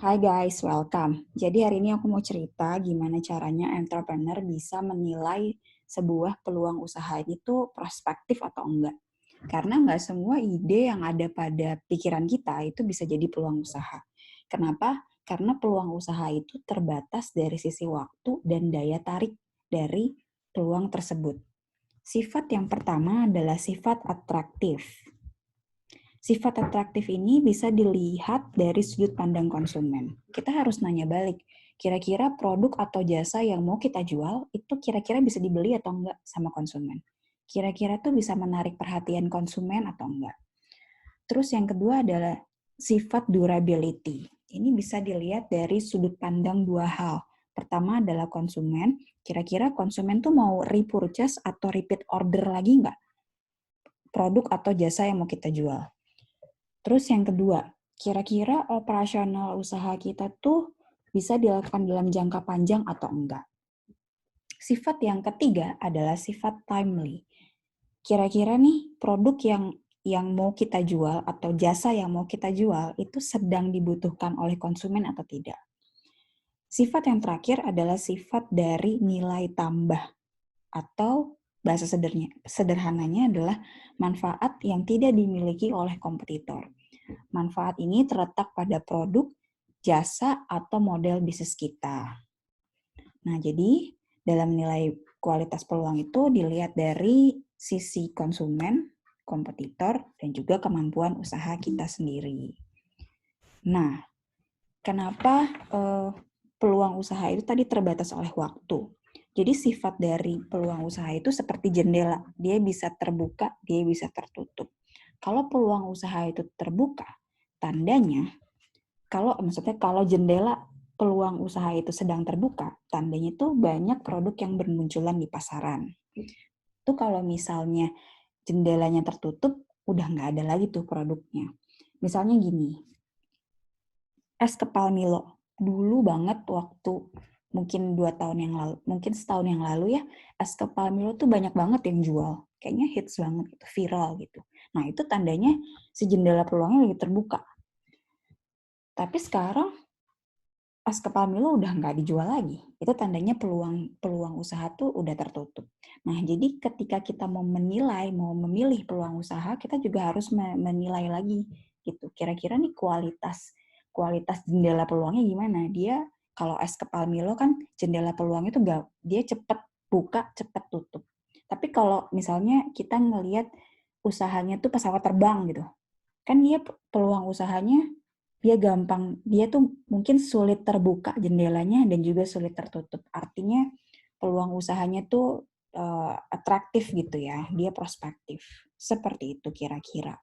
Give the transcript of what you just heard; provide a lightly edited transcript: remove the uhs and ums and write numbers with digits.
Hai guys, welcome. Jadi hari ini aku mau cerita gimana caranya entrepreneur bisa menilai sebuah peluang usaha itu prospektif atau enggak. Karena nggak semua ide yang ada pada pikiran kita itu bisa jadi peluang usaha. Kenapa? Karena peluang usaha itu terbatas dari sisi waktu dan daya tarik dari peluang tersebut. Sifat yang pertama adalah sifat atraktif. Sifat atraktif ini bisa dilihat dari sudut pandang konsumen. Kita harus nanya balik, kira-kira produk atau jasa yang mau kita jual itu kira-kira bisa dibeli atau enggak sama konsumen. Kira-kira tuh bisa menarik perhatian konsumen atau enggak. Terus yang kedua adalah sifat durability. Ini bisa dilihat dari sudut pandang dua hal. Pertama adalah konsumen, kira-kira konsumen tuh mau repurchase atau repeat order lagi enggak produk atau jasa yang mau kita jual. Terus yang kedua, kira-kira operasional usaha kita tuh bisa dilakukan dalam jangka panjang atau enggak. Sifat yang ketiga adalah sifat timely. Kira-kira nih produk yang mau kita jual atau jasa yang mau kita jual itu sedang dibutuhkan oleh konsumen atau tidak. Sifat yang terakhir adalah sifat dari nilai tambah atau bahasa sederhananya adalah manfaat yang tidak dimiliki oleh kompetitor. Manfaat ini terletak pada produk, jasa, atau model bisnis kita. Nah, jadi dalam nilai kualitas peluang itu dilihat dari sisi konsumen, kompetitor, dan juga kemampuan usaha kita sendiri. Nah, kenapa peluang usaha itu tadi terbatas oleh waktu? Jadi sifat dari peluang usaha itu seperti jendela, dia bisa terbuka, dia bisa tertutup. Kalau peluang usaha itu terbuka, tandanya kalau jendela peluang usaha itu sedang terbuka, tandanya itu banyak produk yang bermunculan di pasaran. Itu kalau misalnya jendelanya tertutup, udah nggak ada lagi tuh produknya. Misalnya gini, es kepal Milo. Dulu banget waktu mungkin 2 tahun yang lalu, mungkin setahun yang lalu ya, es kepal Milo tuh banyak banget yang jual. Kayaknya hits banget gitu, viral gitu. Nah itu tandanya si jendela peluangnya lagi terbuka. Tapi sekarang es kepal Milo udah nggak dijual lagi. Itu tandanya peluang usaha tuh udah tertutup. Nah, jadi ketika kita mau menilai, mau memilih peluang usaha, kita juga harus menilai lagi gitu. Kira-kira nih kualitas jendela peluangnya gimana? Dia kalau es kepal Milo kan jendela peluangnya tuh nggak, dia cepet buka, cepet tutup. Tapi kalau misalnya kita ngelihat usahanya tuh pesawat terbang gitu, kan dia peluang usahanya dia tuh mungkin sulit terbuka jendelanya dan juga sulit tertutup. Artinya peluang usahanya tuh atraktif gitu ya, dia prospektif. Seperti itu kira-kira.